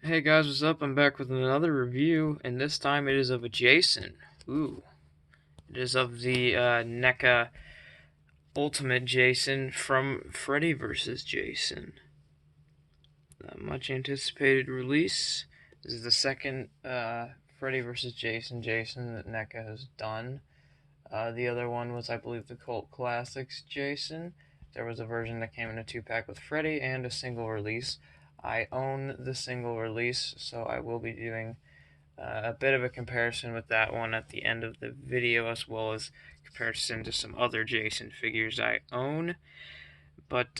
Hey guys, what's up? I'm back with another review, and this time it is of a Jason. Ooh. It is of the Neca Ultimate Jason from Freddy vs. Jason. The much anticipated release. This is the second Freddy vs. Jason that Neca has done. The other one was, I believe, the Cult Classics Jason. There was a version that came in a 2-pack with Freddy and a single release. I own the single release, so I will be doing a bit of a comparison with that one at the end of the video, as well as comparison to some other Jason figures I own. But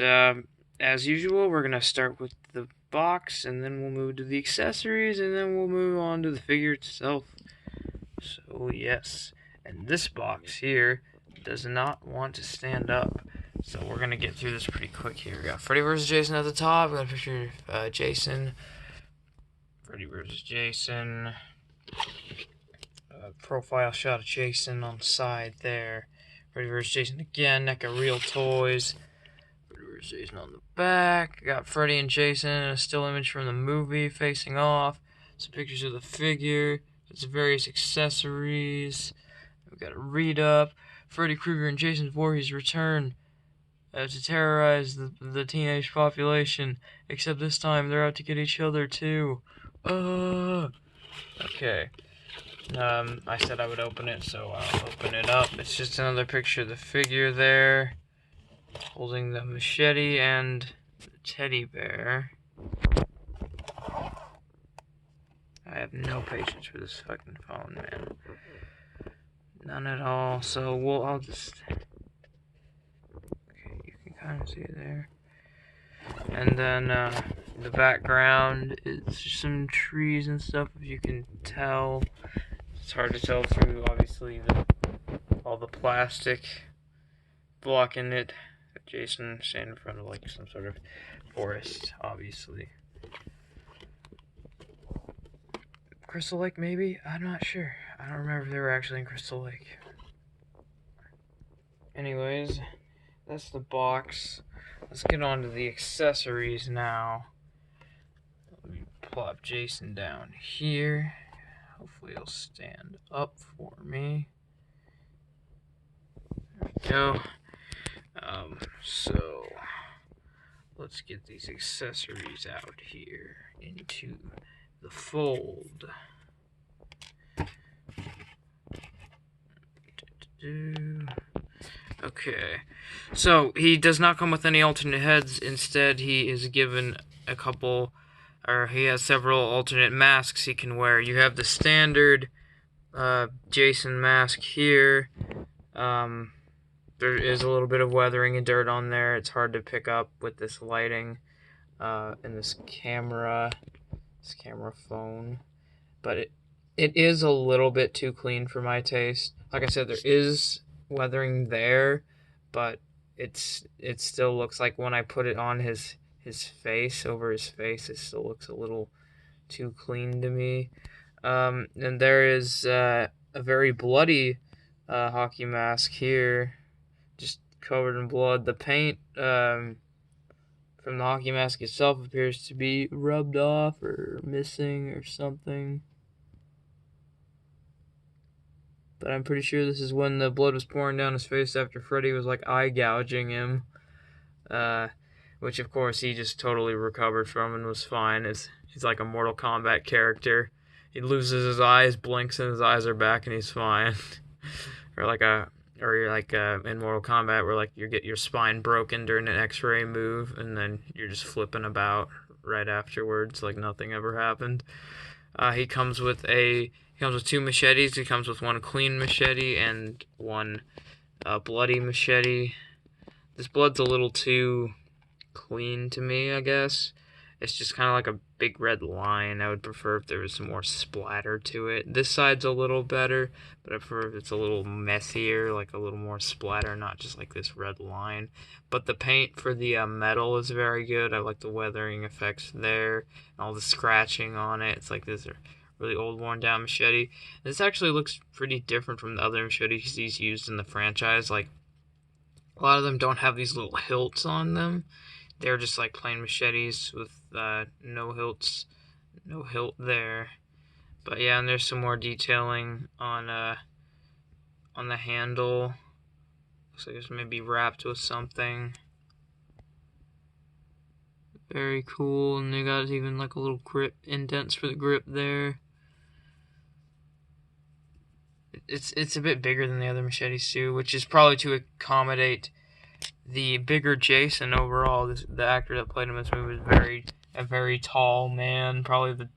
as usual, we're going to start with the box, and then we'll move to the accessories, and then we'll move on to the figure itself. So yes, and this box here does not want to stand up. So we're going to get through this pretty quick here. We got Freddy vs. Jason at the top. We got a picture of Jason. Freddy vs. Jason. Profile shot of Jason on the side there. Freddy vs. Jason again. Neca Real Toys. Freddy vs. Jason on the back. Got Freddy and Jason. A still image from the movie facing off. Some pictures of the figure. Some various accessories. We've got a read up. Freddy Krueger and Jason Voorhees return to terrorize the teenage population. Except this time they're out to get each other too. Okay. I said I would open it, so I'll open it up. It's just another picture of the figure there, holding the machete and the teddy bear. I have no patience for this fucking phone, man. None at all. So I'll just. Okay, you can kind of see it there. And then the background is some trees and stuff, if you can tell. It's hard to tell through, obviously, all the plastic blocking it. Jason standing in front of like some sort of forest, obviously. Crystal Lake, maybe? I'm not sure. I don't remember if they were actually in Crystal Lake. Anyways, that's the box. Let's get on to the accessories now. Let me plop Jason down here. Hopefully he'll stand up for me. There we go. So let's get these accessories out here into the fold. Okay, so he does not come with any alternate heads. Instead, he is given a couple, or he has several alternate masks he can wear. You have the standard Jason mask here. There is a little bit of weathering and dirt on there. It's hard to pick up with this lighting and this camera phone, but it is a little bit too clean for my taste. Like I said, there is weathering there, but it still looks like when I put it on his face, over his face, it still looks a little too clean to me. And there is a very bloody hockey mask here, just covered in blood. The paint from the hockey mask itself appears to be rubbed off or missing or something. But I'm pretty sure this is when the blood was pouring down his face after Freddy was like eye gouging him. Which of course he just totally recovered from and was fine. He's like a Mortal Kombat character. He loses his eyes, blinks, and his eyes are back, and he's fine. or you're like in Mortal Kombat, where like you get your spine broken during an X-ray move, and then you're just flipping about right afterwards, like nothing ever happened. He comes with two machetes. He comes with one clean machete and one bloody machete. This blood's a little too clean to me, I guess. It's just kind of like a big red line. I would prefer if there was some more splatter to it. This side's a little better, but I prefer if it's a little messier, like a little more splatter, not just like this red line. But the paint for the metal is very good. I like the weathering effects there, and all the scratching on it. It's like this really old, worn down machete. This actually looks pretty different from the other machetes he's used in the franchise. Like, a lot of them don't have these little hilts on them. They're just like plain machetes with no hilts. No hilt there. But yeah, and there's some more detailing on the handle. Looks like it's maybe wrapped with something. Very cool, and they got even like a little grip indents for the grip there. It's a bit bigger than the other machetes too, which is probably to accommodate the bigger Jason overall. The actor that played him in this movie was a very tall man, probably the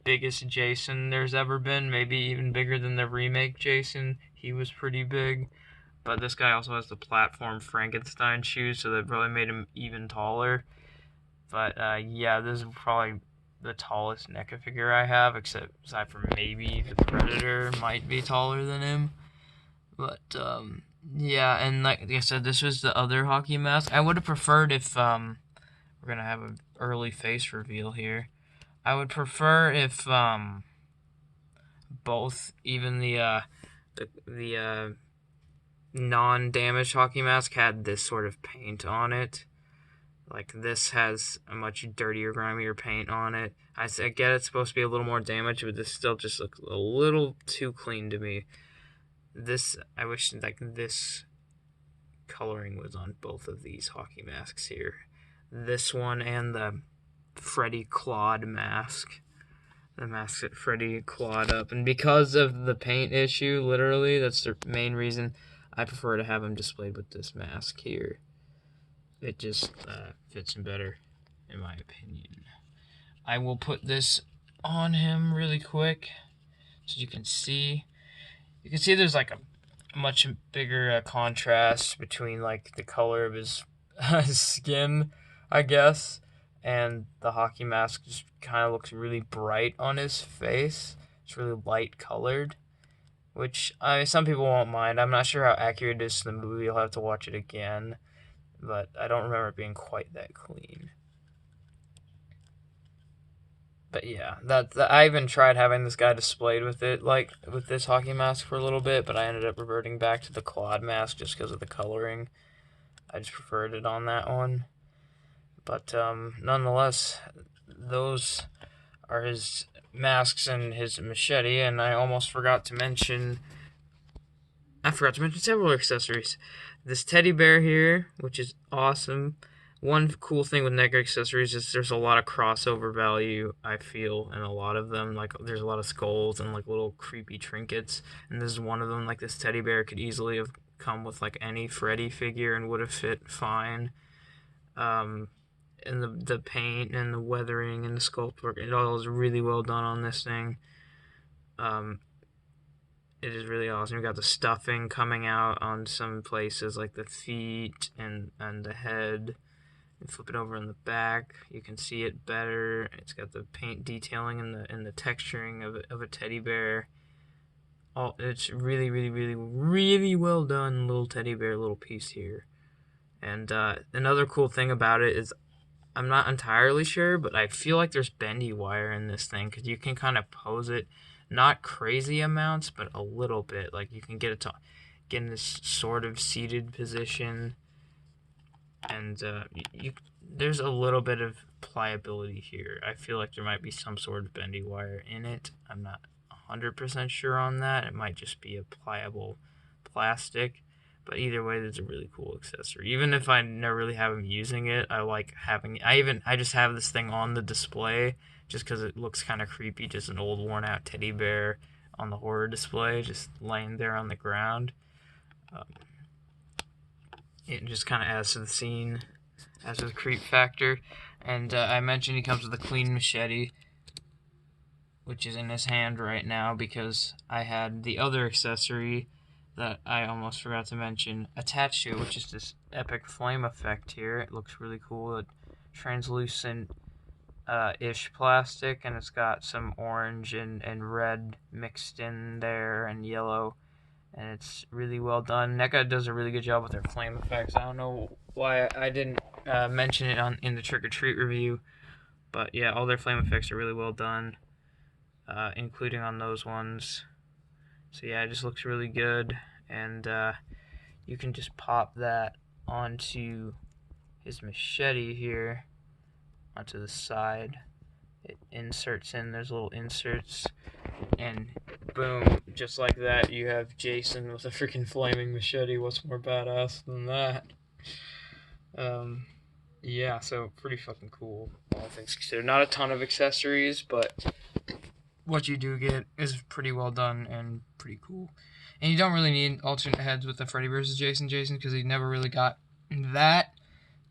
biggest Jason there's ever been, maybe even bigger than the remake Jason. He was pretty big. But this guy also has the platform Frankenstein shoes, so that probably made him even taller. But yeah, this is probably the tallest NECA figure I have, aside from maybe the Predator might be taller than him. But yeah, and like I said, this was the other hockey mask. I would have preferred if we're gonna have an early face reveal here. I would prefer if both, even the non-damaged hockey mask had this sort of paint on it. Like, this has a much dirtier, grimier paint on it. I get it's supposed to be a little more damaged, but this still just looks a little too clean to me. I wish, like, this coloring was on both of these hockey masks here. This one and the Freddy Clawed mask. The mask that Freddy clawed up. And because of the paint issue, literally, that's the main reason I prefer to have him displayed with this mask here. It just fits him better, in my opinion. I will put this on him really quick so you can see. You can see there's like a much bigger contrast between like the color of his skin, I guess, and the hockey mask just kind of looks really bright on his face. It's really light colored, which some people won't mind. I'm not sure how accurate it is to the movie. You'll have to watch it again, but I don't remember it being quite that clean. But yeah, I even tried having this guy displayed with it, like with this hockey mask for a little bit, but I ended up reverting back to the Claude mask just because of the coloring. I just preferred it on that one. But nonetheless, those are his masks and his machete, and I forgot to mention several accessories. This teddy bear here, which is awesome. One cool thing with Neca accessories is there's a lot of crossover value, I feel, in a lot of them. Like, there's a lot of skulls and like little creepy trinkets, and this is one of them. Like, this teddy bear could easily have come with like any Freddy figure and would have fit fine. And the paint and the weathering and the sculpt work, it all is really well done on this thing. It is really awesome. You got the stuffing coming out on some places, like the feet and the head. And flip it over in the back, you can see it better. It's got the paint detailing and the texturing of a teddy bear. It's really, really, really, really well done little teddy bear little piece here. And another cool thing about it is, I'm not entirely sure, but I feel like there's bendy wire in this thing, because you can kind of pose it, not crazy amounts, but a little bit. Like, you can get it to get in this sort of seated position, and there's a little bit of pliability here. I feel like there might be some sort of bendy wire in it. I'm not 100% sure on that. It might just be a pliable plastic. But either way, it's a really cool accessory. Even if I never really have him using it, I like having it. I just have this thing on the display just because it looks kind of creepy. Just an old worn out teddy bear on the horror display, just laying there on the ground. It just kind of adds to the scene, adds to the creep factor. And I mentioned he comes with a clean machete, which is in his hand right now, because I had the other accessory that I almost forgot to mention attached to it, which is this epic flame effect here. It looks really cool. It's translucent ish plastic, and it's got some orange and red mixed in there, and yellow, and it's really well done. NECA does a really good job with their flame effects. I don't know why I didn't mention it in the Trick or Treat review, but yeah, all their flame effects are really well done, including on those ones. So yeah, it just looks really good, and you can just pop that onto his machete here, onto the side. inserts in. There's little inserts, and boom, just like that, you have Jason with a freaking flaming machete. What's more badass than that? Yeah, so pretty fucking cool, all things considered. Not a ton of accessories, but what you do get is pretty well done and pretty cool. And you don't really need alternate heads with the Freddy vs. Jason because he never really got that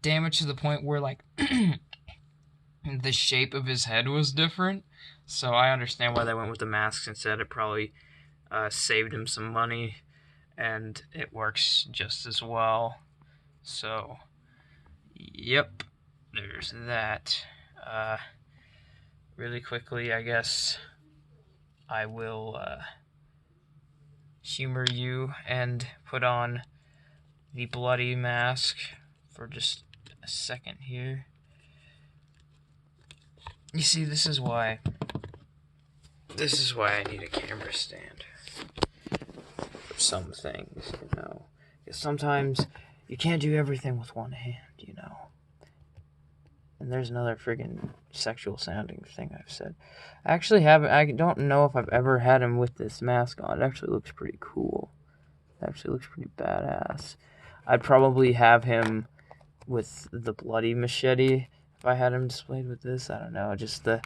damage to the point where, like, the shape of his head was different. So I understand why they went with the masks instead. It probably saved him some money, and it works just as well. So, yep, there's that. Really quickly, I guess I will humor you and put on the bloody mask for just a second here. You see, this is why I need a camera stand for some things, you know. Because sometimes you can't do everything with one hand, you know. And there's another friggin' sexual sounding thing I've said. I don't know if I've ever had him with this mask on. It actually looks pretty cool. It actually looks pretty badass. I'd probably have him with the bloody machete if I had him displayed with this. I don't know, just the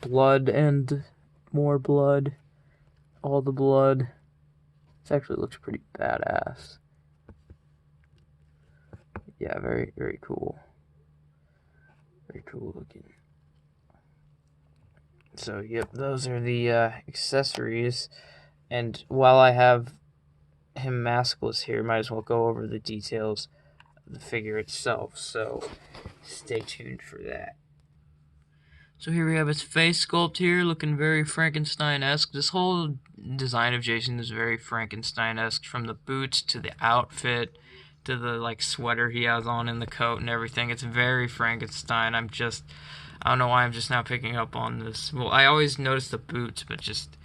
blood and more blood. All the blood. This actually looks pretty badass. Yeah, very, very cool. Very cool looking. So, yep, those are the accessories. And while I have him maskless here, might as well go over the details of the figure itself. So, stay tuned for that. So here we have his face sculpt here, looking very Frankenstein-esque. This whole design of Jason is very Frankenstein-esque, from the boots to the outfit to the like sweater he has on and the coat and everything. It's very Frankenstein. I don't know why I'm just now picking up on this. Well, I always noticed the boots, but just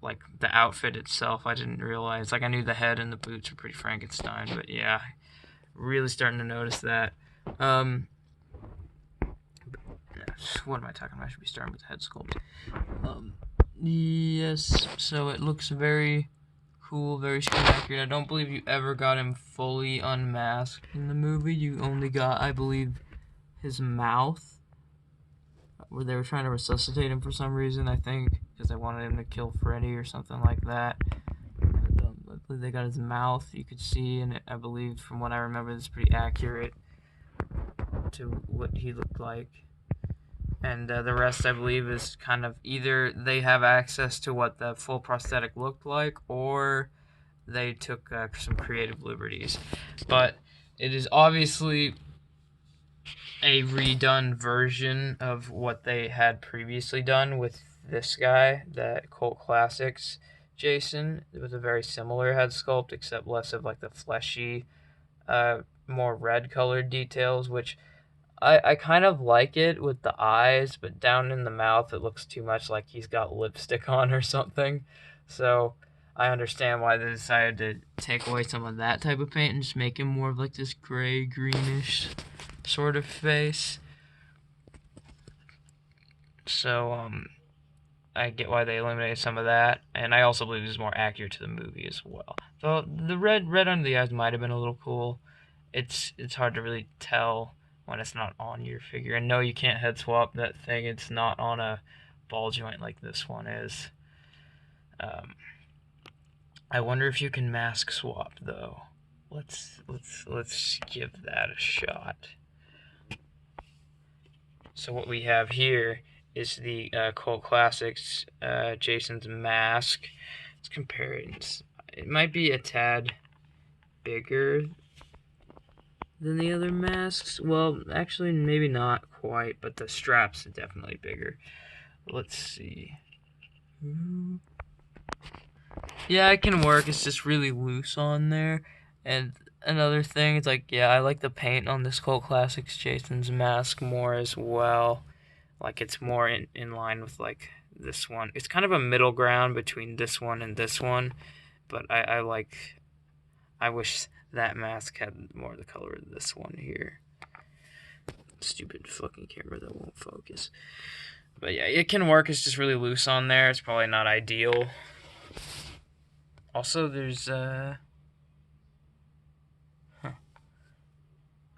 like the outfit itself, I didn't realize. Like, I knew the head and the boots were pretty Frankenstein, but yeah, really starting to notice that. What am I talking about? I should be starting with the head sculpt. Yes, so it looks very cool, very screen accurate. I don't believe you ever got him fully unmasked in the movie. You only got, I believe, his mouth, where they were trying to resuscitate him for some reason, I think, because they wanted him to kill Freddy or something like that. But, I believe they got his mouth, you could see, and I believe, from what I remember, it's pretty accurate to what he looked like. And the rest, I believe, is kind of either they have access to what the full prosthetic looked like, or they took some creative liberties. But it is obviously a redone version of what they had previously done with this guy, the Cult Classics Jason. It was a very similar head sculpt, except less of like the fleshy, more red-colored details, which I kind of like it with the eyes, but down in the mouth it looks too much like he's got lipstick on or something. So I understand why they decided to take away some of that type of paint and just make him more of like this gray, greenish sort of face. So I get why they eliminated some of that, and I also believe it's more accurate to the movie as well. So the red under the eyes might have been a little cool. It's hard to really tell when it's not on your figure. And no, you can't head swap that thing. It's not on a ball joint like this one is. I wonder if you can mask swap though. Let's give that a shot. So what we have here is the Cult Classics Jason's mask. Let's compare it. It might be a tad bigger than the other masks. Well, actually, maybe not quite, but the straps are definitely bigger. Let's see. Yeah, it can work. It's just really loose on there. And another thing is, like, yeah, I like the paint on this Cult Classics Jason's mask more as well. Like, it's more in line with, like, this one. It's kind of a middle ground between this one and this one. But I wish that mask had more of the color of this one here. Stupid fucking camera that won't focus. But yeah, it can work. It's just really loose on there. It's probably not ideal. Also, there's a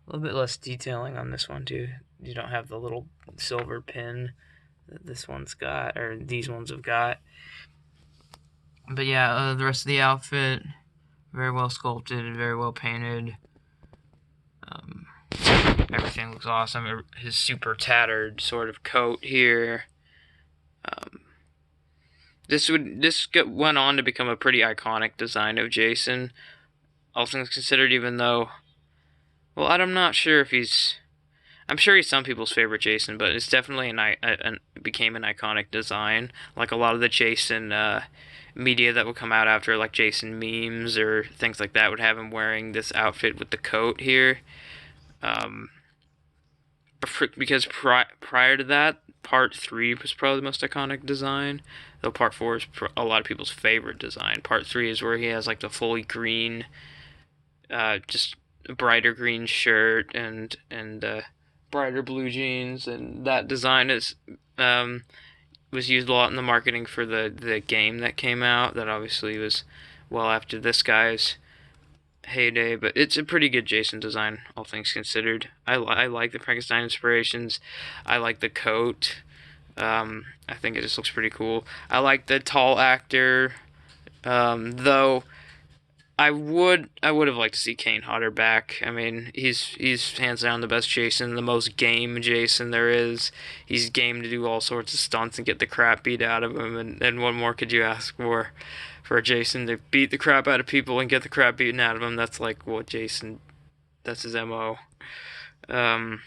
little bit less detailing on this one too. You don't have the little silver pin that this one's got, or these ones have got. But yeah, the rest of the outfit, very well sculpted, very well painted. Everything looks awesome. His super tattered sort of coat here. This went on to become a pretty iconic design of Jason. All things considered, even though, well, I'm not sure if I'm sure he's some people's favorite Jason, but it's definitely became an iconic design. Like a lot of the Jason media that would come out after, like Jason memes or things like that, would have him wearing this outfit with the coat here. Because prior to that, Part 3 was probably the most iconic design, though Part 4 is a lot of people's favorite design. Part 3 is where he has like the fully green, just a brighter green shirt and brighter blue jeans, and that design was used a lot in the marketing for the game that came out. That obviously was well after this guy's heyday, but it's a pretty good Jason design, all things considered. I like the Frankenstein inspirations. I like the coat. I think it just looks pretty cool. I like the tall actor, though. I would have liked to see Kane Hodder back. I mean, he's hands down the best Jason, the most game Jason there is. He's game to do all sorts of stunts and get the crap beat out of him. And what more could you ask for Jason to beat the crap out of people and get the crap beaten out of him? That's like what Jason. That's his MO. Got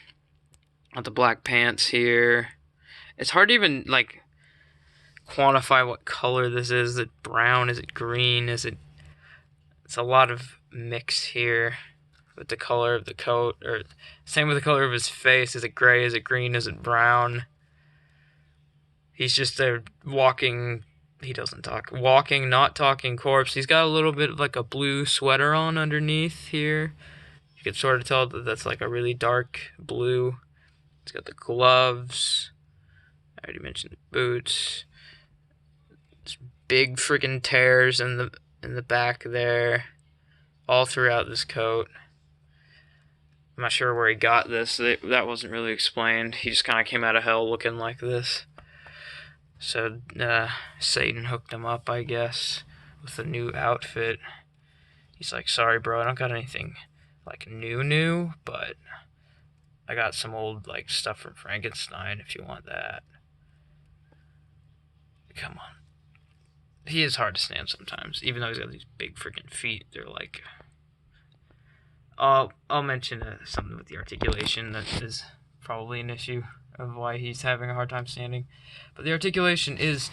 the black pants here. It's hard to even like quantify what color this is. Is it brown? Is it green? It's a lot of mix here with the color of the coat, or same with the color of his face. Is it gray? Is it green? Is it brown? He's just a walking, not talking corpse. He's got a little bit of like a blue sweater on underneath here. You can sort of tell that that's like a really dark blue. He's got the gloves. I already mentioned the boots. There's big freaking tears in the back there, all throughout this coat. I'm not sure where he got this. That wasn't really explained. He just kind of came out of hell looking like this. So Satan hooked him up, I guess, with a new outfit. He's like, sorry, bro, I don't got anything like new, but I got some old like stuff from Frankenstein if you want that. Come on. He is hard to stand sometimes, even though he's got these big freaking feet. They're like, I'll mention something with the articulation that is probably an issue of why he's having a hard time standing. But the articulation is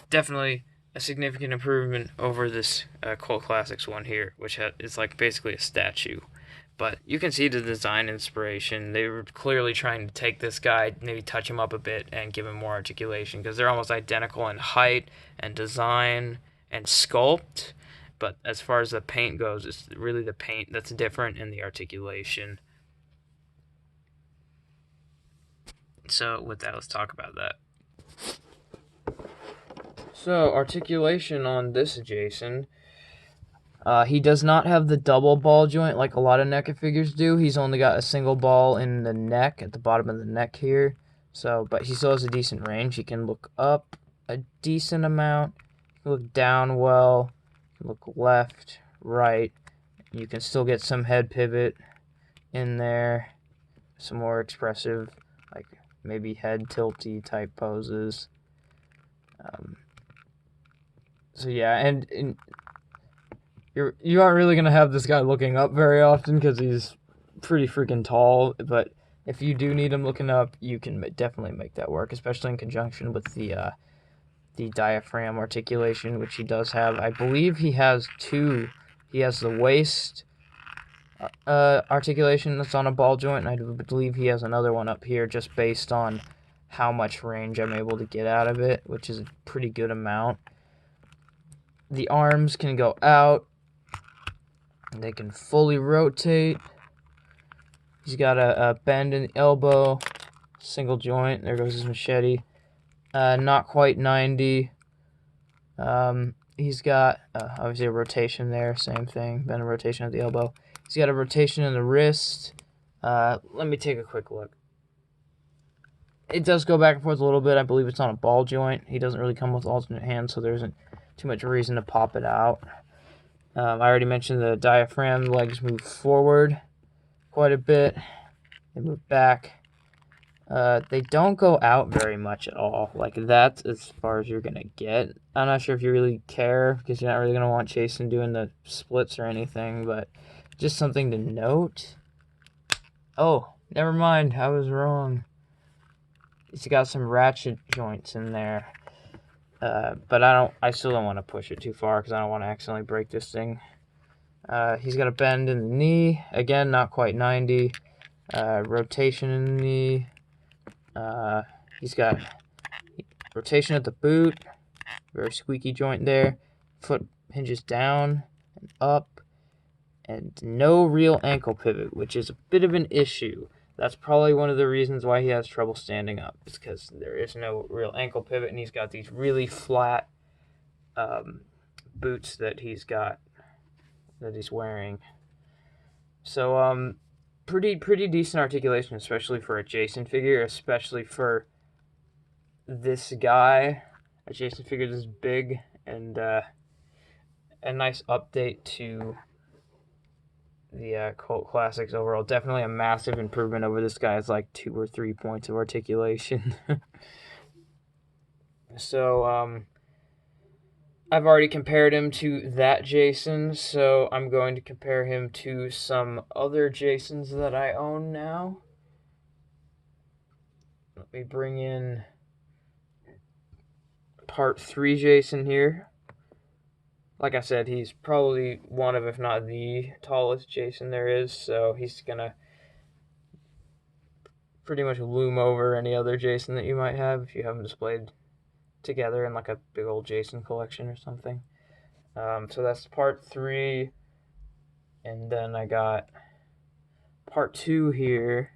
definitely a significant improvement over this Cult Classics one here, which is like basically a statue. But you can see the design inspiration. They were clearly trying to take this guy, maybe touch him up a bit, and give him more articulation, because they're almost identical in height and design and sculpt. But as far as the paint goes, it's really the paint that's different in the articulation. So with that, let's talk about that. So articulation on this Jason. He does not have the double ball joint like a lot of NECA figures do. He's only got a single ball in the neck, at the bottom of the neck here. So, but he still has a decent range. He can look up a decent amount. He can look down well. He can look left, right. You can still get some head pivot in there. Some more expressive, like maybe head tilty type poses. So yeah, and you aren't really going to have this guy looking up very often because he's pretty freaking tall, but if you do need him looking up, you can definitely make that work, especially in conjunction with the diaphragm articulation, which he does have. I believe he has two. He has the waist articulation that's on a ball joint, and I believe he has another one up here just based on how much range I'm able to get out of it, which is a pretty good amount. The arms can go out. They can fully rotate. He's got a bend in the elbow, single joint. There goes his machete. not quite 90. He's got obviously a rotation there, same thing, been a rotation at the elbow. He's got a rotation in the wrist. Let me take a quick look. It does go back and forth a little bit. I believe it's on a ball joint. He doesn't really come with alternate hands, so there isn't too much reason to pop it out. I already mentioned the diaphragm. Legs move forward quite a bit. They move back. They don't go out very much at all. Like, that's as far as you're going to get. I'm not sure if you really care, because you're not really going to want Jason doing the splits or anything, but just something to note. Oh, never mind. I was wrong. He's got some ratchet joints in there. But I still don't want to push it too far, because I don't want to accidentally break this thing. He's got a bend in the knee. Again, not quite 90. Rotation in the knee. He's got rotation at the boot. Very squeaky joint there. Foot hinges down and up. And no real ankle pivot, which is a bit of an issue. That's probably one of the reasons why he has trouble standing up. It's because there is no real ankle pivot, and he's got these really flat boots that he's wearing. So pretty decent articulation, especially for a Jason figure, especially for this guy. A Jason figure this big, and a nice update to the Cult Classics overall. Definitely a massive improvement over this guy's like 2 or 3 points of articulation. So I've already compared him to that Jason, so I'm going to compare him to some other Jasons that I own now. Let me bring in Part 3 Jason here. Like I said, he's probably one of, if not the tallest Jason there is, so he's going to pretty much loom over any other Jason that you might have if you have them displayed together in like a big old Jason collection or something. So that's Part 3, and then I got Part 2 here.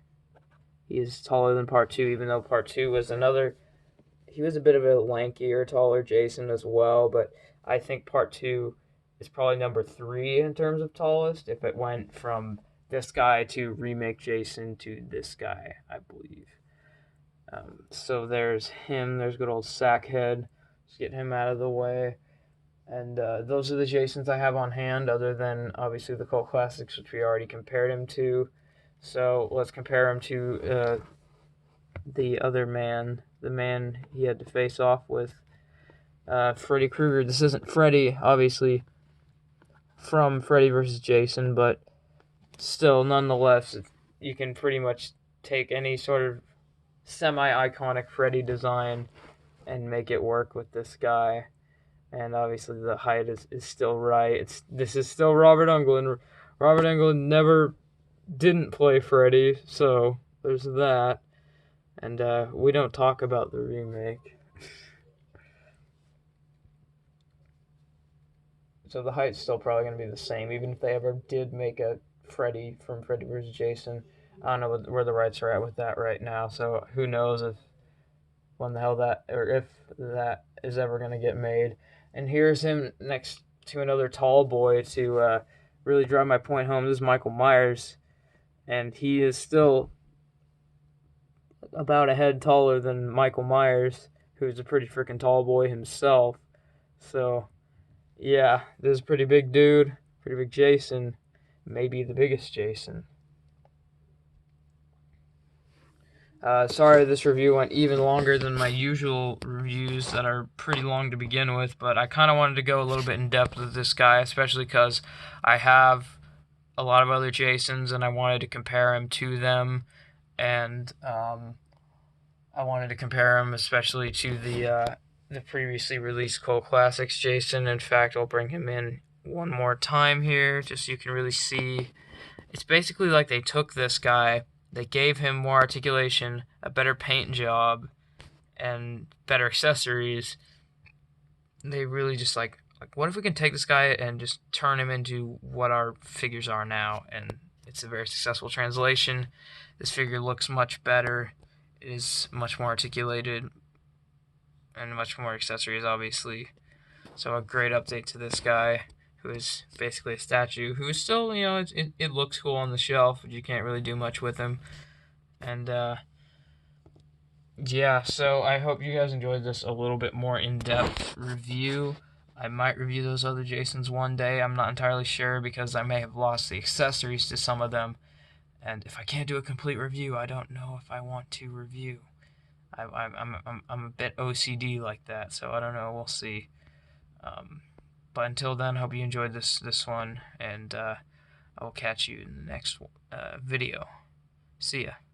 He is taller than Part 2, even though Part 2 was he was a bit of a lankier, taller Jason as well, but I think Part 2 is probably number 3 in terms of tallest, if it went from this guy to remake Jason to this guy, I believe. So there's him. There's good old Sackhead. Just get him out of the way. And those are the Jasons I have on hand, other than obviously the Cult Classics, which we already compared him to. So let's compare him to the other man, the man he had to face off with, Freddy Krueger. This isn't Freddy, obviously, from Freddy vs. Jason, but still, nonetheless, you can pretty much take any sort of semi-iconic Freddy design and make it work with this guy. And obviously the height is still right. This is still Robert Englund. Robert Englund didn't play Freddy, so there's that. And we don't talk about the remake. So the height's still probably going to be the same, even if they ever did make a Freddy from Freddy vs. Jason. I don't know where the rights are at with that right now, so who knows if that is ever going to get made. And here's him next to another tall boy to really drive my point home. This is Michael Myers, and he is still about a head taller than Michael Myers, who's a pretty freaking tall boy himself. So, yeah, this is a pretty big dude, pretty big Jason, maybe the biggest Jason. Sorry this review went even longer than my usual reviews that are pretty long to begin with, but I kind of wanted to go a little bit in depth with this guy, especially because I have a lot of other Jasons and I wanted to compare him to them, and I wanted to compare him especially to the previously released Cult Classics Jason. In fact, I'll bring him in one more time here just so you can really see. It's basically like they took this guy, they gave him more articulation, a better paint job, and better accessories. They really just like, what if we can take this guy and just turn him into what our figures are now? And it's a very successful translation. This figure looks much better. It is much more articulated, and much more accessories, obviously. So a great update to this guy, who is basically a statue, who is still, you know, it looks cool on the shelf, but you can't really do much with him. And yeah, so I hope you guys enjoyed this a little bit more in-depth review. I might review those other Jasons one day. I'm not entirely sure because I may have lost the accessories to some of them. And if I can't do a complete review, I don't know if I want to review. I'm a bit OCD like that, so I don't know. We'll see. But until then, hope you enjoyed this one, and I will catch you in the next video. See ya.